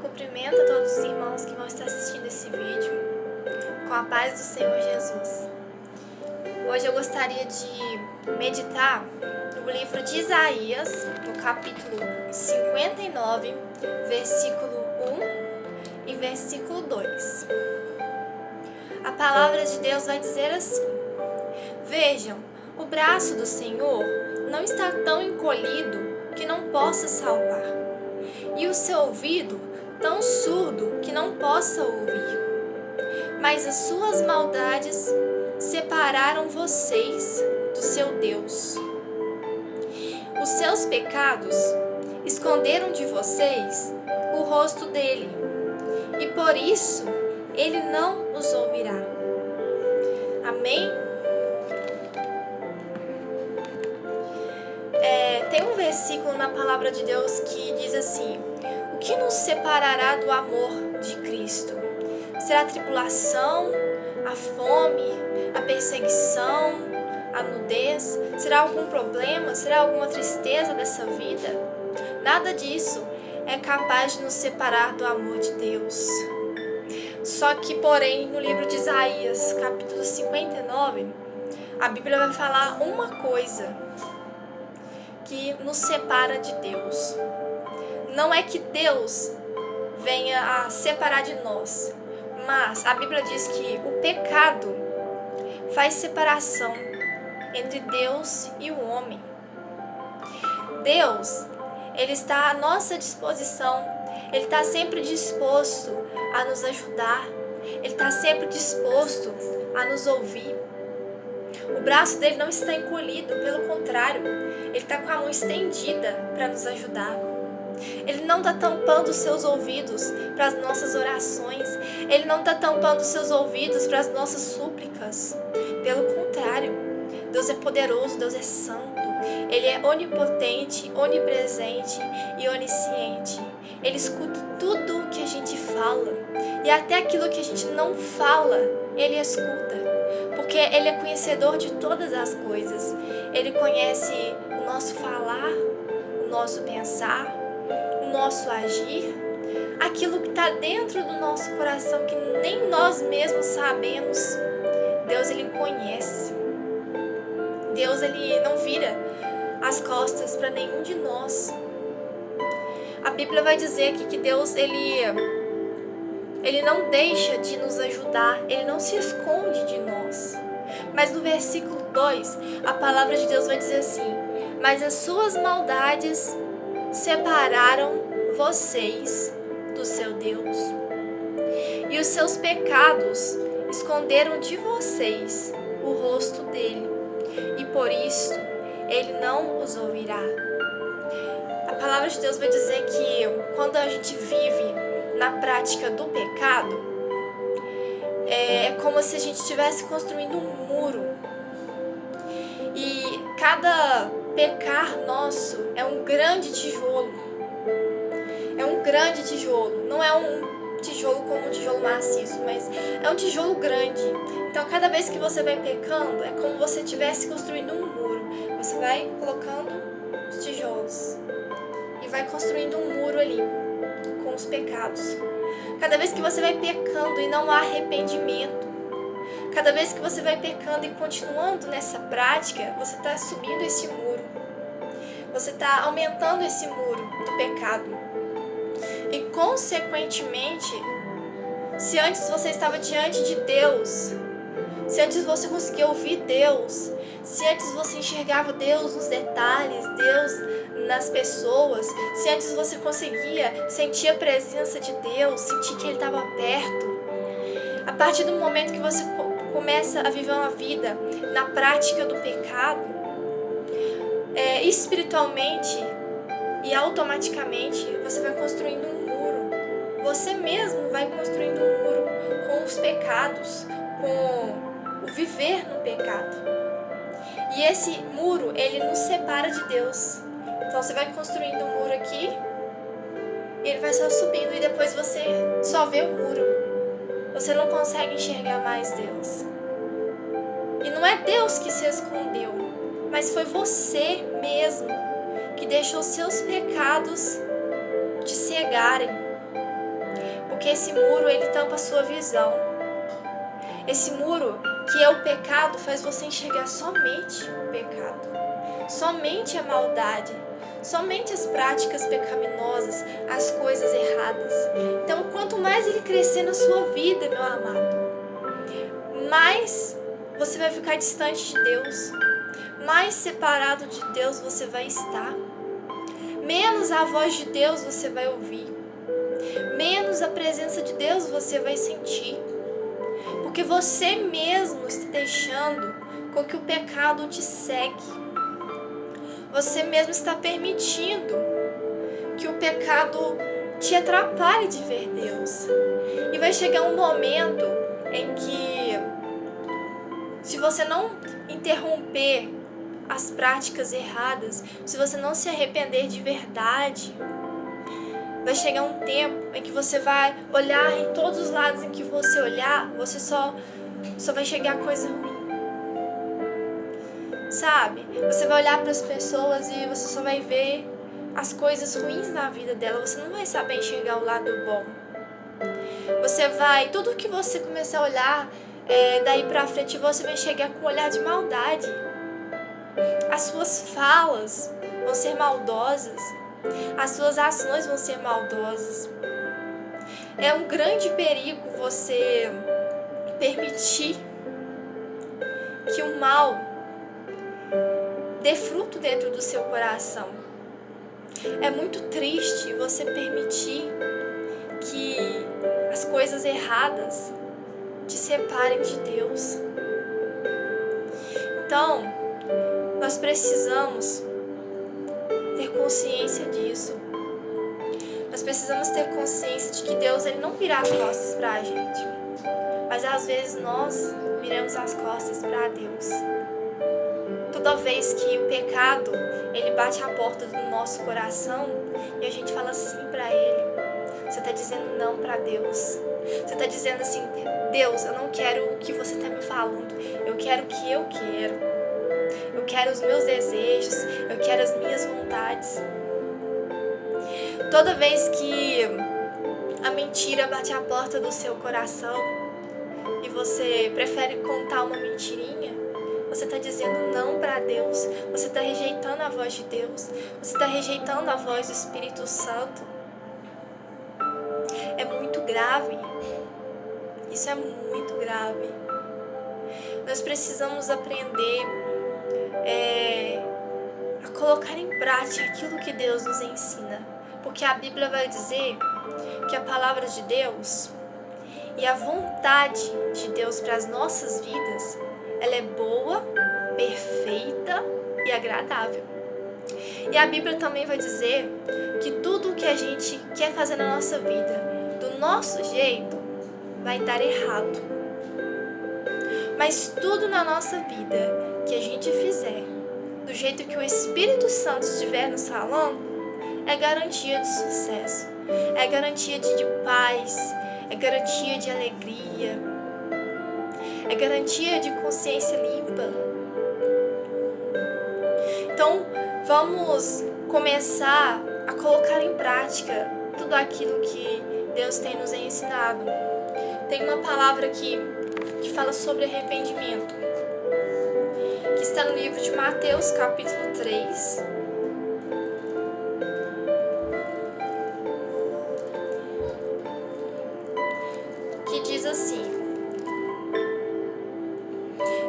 cumprimento a todos os irmãos que vão estar assistindo esse vídeo com a paz do Senhor Jesus. Hoje eu gostaria de meditar no livro de Isaías, no capítulo 59, versículo 1 e versículo 2. A palavra de Deus vai dizer assim: Vejam, o braço do Senhor não está tão encolhido que não possa salvar, e o seu ouvido tão surdo que não possa ouvir. Mas as suas maldades separaram vocês do seu Deus. Os seus pecados esconderam de vocês o rosto dele, e por isso ele não os ouvirá. Amém? Tem um versículo na palavra de Deus que diz assim: o que nos separará do amor de Cristo? Será a tribulação, a fome, a perseguição, a nudez? Será algum problema? Será alguma tristeza dessa vida? Nada disso é capaz de nos separar do amor de Deus. Só que, porém, no livro de Isaías, capítulo 59, a Bíblia vai falar uma coisa que nos separa de Deus. Não é que Deus venha a separar de nós, mas a Bíblia diz que o pecado faz separação entre Deus e o homem. Deus, Ele está à nossa disposição, Ele está sempre disposto a nos ajudar, Ele está sempre disposto a nos ouvir. O braço dele não está encolhido, pelo contrário, ele está com a mão estendida para nos ajudar. Ele não está tampando os seus ouvidos para as nossas orações, ele não está tampando os seus ouvidos para as nossas súplicas. Pelo contrário, Deus é poderoso, Deus é santo, ele é onipotente, onipresente e onisciente. Ele escuta tudo o que a gente fala, e até aquilo que a gente não fala, ele escuta. Porque Ele é conhecedor de todas as coisas. Ele conhece o nosso falar, o nosso pensar, o nosso agir, aquilo que está dentro do nosso coração que nem nós mesmos sabemos. Deus, Ele conhece. Deus, Ele não vira as costas para nenhum de nós. A Bíblia vai dizer aqui que Deus, Ele não deixa de nos ajudar, Ele não se esconde de nós. Mas no versículo 2, a palavra de Deus vai dizer assim: mas as suas maldades separaram vocês do seu Deus, e os seus pecados esconderam de vocês o rosto dele, e por isso ele não os ouvirá. A palavra de Deus vai dizer que quando a gente vive na prática do pecado, é como se a gente estivesse construindo um muro. E cada pecar nosso é um grande tijolo. É um grande tijolo. Não é um tijolo como um tijolo maciço, mas é um tijolo grande. Então, cada vez que você vai pecando, é como se você estivesse construindo um muro. Você vai colocando os tijolos e vai construindo um muro ali com os pecados. Cada vez que você vai pecando e não há arrependimento, cada vez que você vai pecando e continuando nessa prática, você está subindo esse muro, você está aumentando esse muro do pecado. E consequentemente, se antes você estava diante de Deus, se antes você conseguia ouvir Deus, se antes você enxergava Deus nos detalhes, Deus nas pessoas, se antes você conseguia sentir a presença de Deus, sentir que Ele estava perto, a partir do momento que você começa a viver uma vida na prática do pecado, espiritualmente e automaticamente você vai construindo um muro. Você mesmo vai construindo um muro com os pecados, com o viver no pecado. E esse muro, ele nos separa de Deus. Então você vai construindo um muro aqui, e ele vai só subindo, e depois você só vê o muro. Você não consegue enxergar mais Deus. E não é Deus que se escondeu, mas foi você mesmo que deixou seus pecados te cegarem. Porque esse muro, ele tampa a sua visão. Esse muro, que é o pecado, faz você enxergar somente o pecado, somente a maldade, somente as práticas pecaminosas, as coisas erradas. Então, quanto mais ele crescer na sua vida, meu amado, mais você vai ficar distante de Deus, mais separado de Deus você vai estar, menos a voz de Deus você vai ouvir, menos a presença de Deus você vai sentir, porque você mesmo está deixando com que o pecado te segue. Você mesmo está permitindo que o pecado te atrapalhe de ver Deus. E vai chegar um momento em que, se você não interromper as práticas erradas, se você não se arrepender de verdade, vai chegar um tempo em que você vai olhar em todos os lados em que você olhar, você só vai chegar coisa ruim. Sabe? Você vai olhar para as pessoas e você só vai ver as coisas ruins na vida dela. Você não vai saber enxergar o lado bom. Você vai, tudo que você começar a olhar, daí pra frente você vai enxergar com um olhar de maldade. As suas falas vão ser maldosas. As suas ações vão ser maldosas. É um grande perigo você permitir que o mal dê fruto dentro do seu coração. É muito triste você permitir que as coisas erradas te separem de Deus. Então, nós precisamos ter consciência disso. Nós precisamos ter consciência de que Deus, ele não vira as costas para a gente, mas às vezes nós viramos as costas para Deus. Toda vez que o pecado, ele bate a porta do nosso coração e a gente fala sim para Ele, você está dizendo não para Deus. Você está dizendo assim: Deus, eu não quero o que você está me falando, eu quero o que eu quero. Eu quero os meus desejos, eu quero as minhas vontades. Toda vez que a mentira bate a porta do seu coração e você prefere contar uma mentirinha, você está dizendo não para Deus, você está rejeitando a voz de Deus, você está rejeitando a voz do Espírito Santo. É muito grave, isso é muito grave. Nós precisamos aprender a colocar em prática aquilo que Deus nos ensina, porque a Bíblia vai dizer que a palavra de Deus e a vontade de Deus para as nossas vidas, ela é boa, perfeita e agradável. E a Bíblia também vai dizer que tudo o que a gente quer fazer na nossa vida, do nosso jeito, vai dar errado. Mas tudo na nossa vida que a gente fizer, do jeito que o Espírito Santo estiver nos falando, é garantia de sucesso, é garantia de paz, é garantia de alegria, é garantia de consciência limpa. Então, vamos começar a colocar em prática tudo aquilo que Deus tem nos ensinado. Tem uma palavra aqui que fala sobre arrependimento, que está no livro de Mateus, capítulo 3. Que diz assim,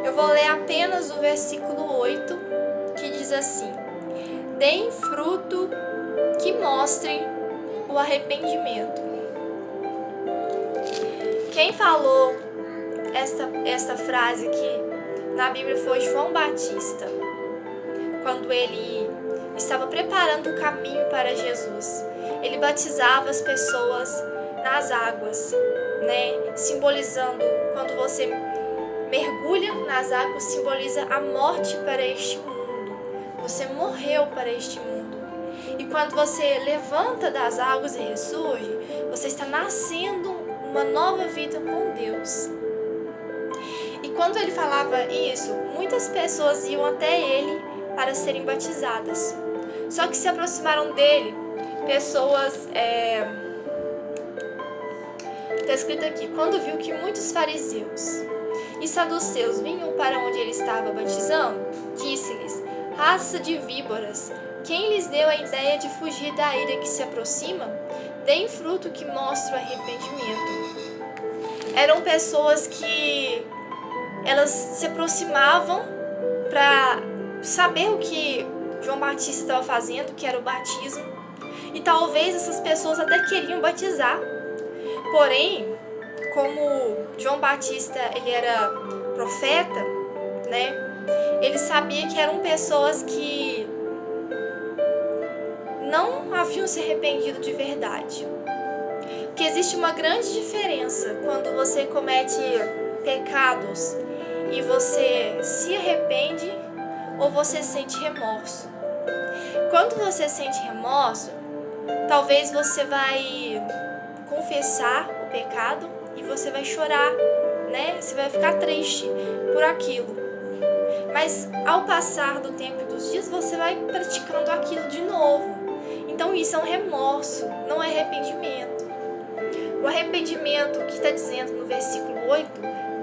eu vou ler apenas o versículo 8, que diz assim: deem fruto que mostre o arrependimento. Quem falou esta frase aqui na Bíblia foi João Batista, quando ele estava preparando o caminho para Jesus. Ele batizava as pessoas nas águas, simbolizando, quando você mergulha nas águas, simboliza a morte para este mundo. Você morreu para este mundo. E quando você levanta das águas e ressurge, você está nascendo uma nova vida com Deus. E quando ele falava isso, muitas pessoas iam até ele para serem batizadas. Só que se aproximaram dele pessoas Está escrito aqui: quando viu que muitos fariseus e saduceus vinham para onde ele estava batizando, disse-lhes: raça de víboras, quem lhes deu a ideia de fugir da ira que se aproxima? Deem fruto que mostre o arrependimento. Eram pessoas que elas se aproximavam para saber o que João Batista estava fazendo, que era o batismo. E talvez essas pessoas até queriam batizar. Porém, como João Batista ele era profeta, né? Ele sabia que eram pessoas que não haviam se arrependido de verdade. Que existe uma grande diferença quando você comete pecados e você se arrepende ou você sente remorso. Quando você sente remorso, talvez você vai confessar o pecado e você vai chorar, né? Você vai ficar triste por aquilo. Mas ao passar do tempo e dos dias, você vai praticando aquilo de novo. Então isso é um remorso, não é arrependimento. O arrependimento que está dizendo no versículo 8,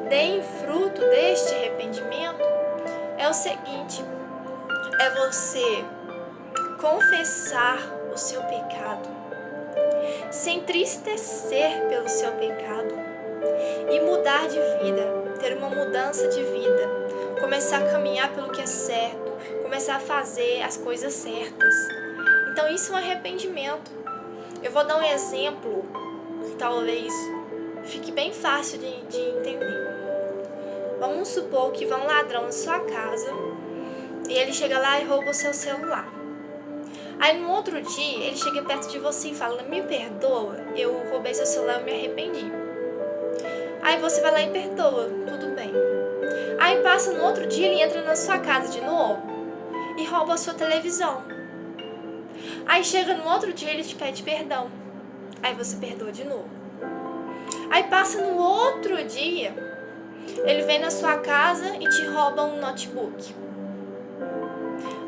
deem fruto deste arrependimento, é o seguinte: é você confessar o seu pecado, se entristecer pelo seu pecado e mudar de vida, ter uma mudança de vida, começar a caminhar pelo que é certo, começar a fazer as coisas certas. Então isso é um arrependimento. Eu vou dar um exemplo que talvez fique bem fácil de entender. Vamos supor que vai um ladrão na sua casa e ele chega lá e rouba o seu celular. Aí no outro dia ele chega perto de você e fala: me perdoa, eu roubei seu celular, eu me arrependi. Aí você vai lá e perdoa, tudo bem. Aí passa no outro dia, ele entra na sua casa de novo e rouba a sua televisão. Aí chega no outro dia, ele te pede perdão. Aí você perdoa de novo. Aí passa no outro dia, ele vem na sua casa e te rouba um notebook.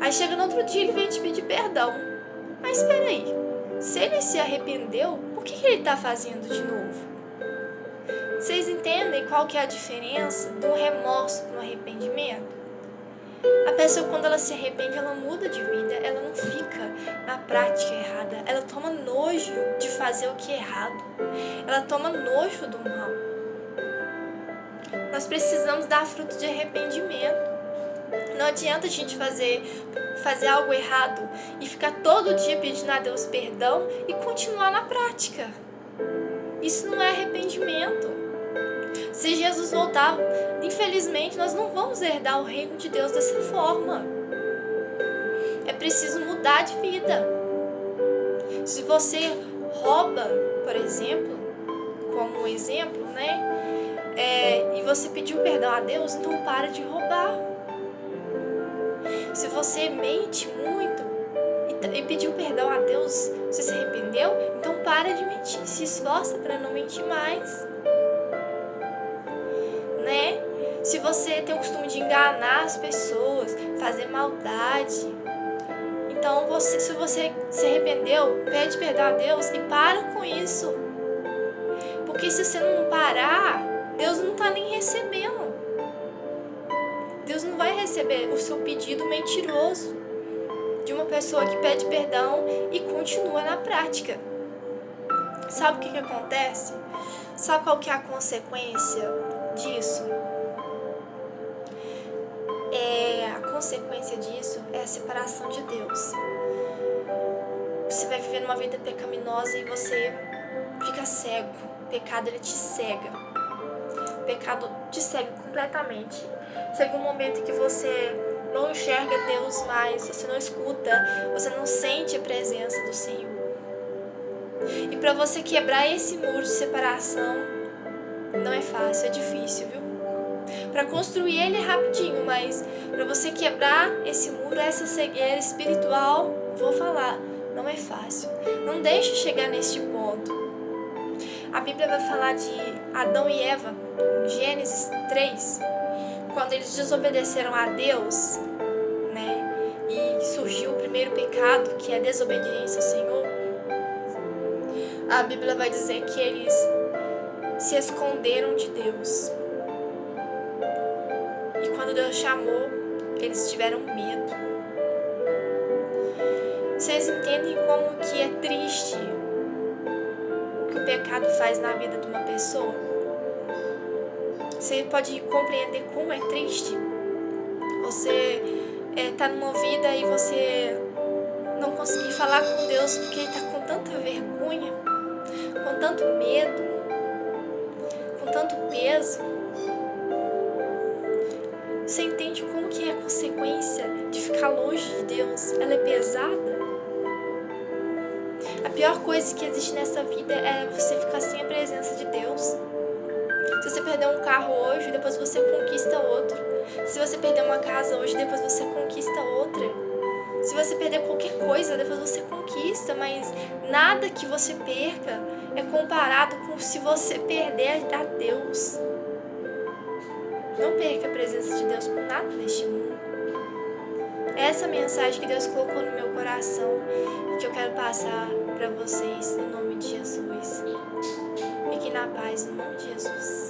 Aí chega no outro dia, ele vem te pedir perdão. Mas espera aí, se ele se arrependeu, por que ele está fazendo de novo? Vocês entendem qual que é a diferença do remorso para o arrependimento? A pessoa, quando ela se arrepende, ela muda de vida, ela não fica na prática errada, ela toma nojo de fazer o que é errado, ela toma nojo do mal. Nós precisamos dar fruto de arrependimento. Não adianta a gente fazer algo errado e ficar todo dia pedindo a Deus perdão e continuar na prática. Isso não é arrependimento. Se Jesus voltar, infelizmente nós não vamos herdar o reino de Deus dessa forma. É preciso mudar de vida. Se você rouba, por exemplo, como exemplo, né? E você pediu perdão a Deus, então para de roubar. Se você mente muito e pediu perdão a Deus, você se arrependeu, então para de mentir, se esforça para não mentir mais. Né? Se você tem o costume de enganar as pessoas, fazer maldade, então se você se arrependeu, pede perdão a Deus e para com isso. Porque se você não parar, Deus não está nem recebendo. Deus não vai receber o seu pedido mentiroso de uma pessoa que pede perdão e continua na prática. Sabe o que acontece? Sabe qual que é a consequência disso? A consequência disso é a separação de Deus. Você vai viver numa vida pecaminosa e você fica cego. O pecado, ele te cega. O pecado te cega completamente. Chega um momento que você não enxerga Deus mais, você não escuta, você não sente a presença do Senhor. E para você quebrar esse muro de separação, não é fácil, é difícil, viu? Para construir ele é rapidinho, mas para você quebrar esse muro, essa cegueira espiritual, vou falar, não é fácil. Não deixe chegar neste ponto. A Bíblia vai falar de Adão e Eva, em Gênesis 3, quando eles desobedeceram a Deus, né? E surgiu o primeiro pecado, que é a desobediência ao Senhor. A Bíblia vai dizer que eles se esconderam de Deus. E quando Deus chamou, eles tiveram medo. Vocês entendem como que é triste o que o pecado faz na vida de uma pessoa? Você pode compreender como é triste você tá numa vida e você não conseguir falar com Deus porque tá com tanta vergonha, com tanto medo, com tanto peso. Você entende como que é a consequência de ficar longe de Deus? Ela é pesada. A pior coisa que existe nessa vida é você ficar sem a presença de Deus. Se você perder um carro hoje, depois você conquista outro. Se você perder uma casa hoje, depois você conquista outra. Se você perder qualquer coisa, depois você conquista, mas nada que você perca é comparado com se você perder a Deus. Não perca a presença de Deus por nada neste mundo. Essa mensagem que Deus colocou no meu coração e que eu quero passar para vocês em nome de Jesus. Fiquem na paz, em nome de Jesus.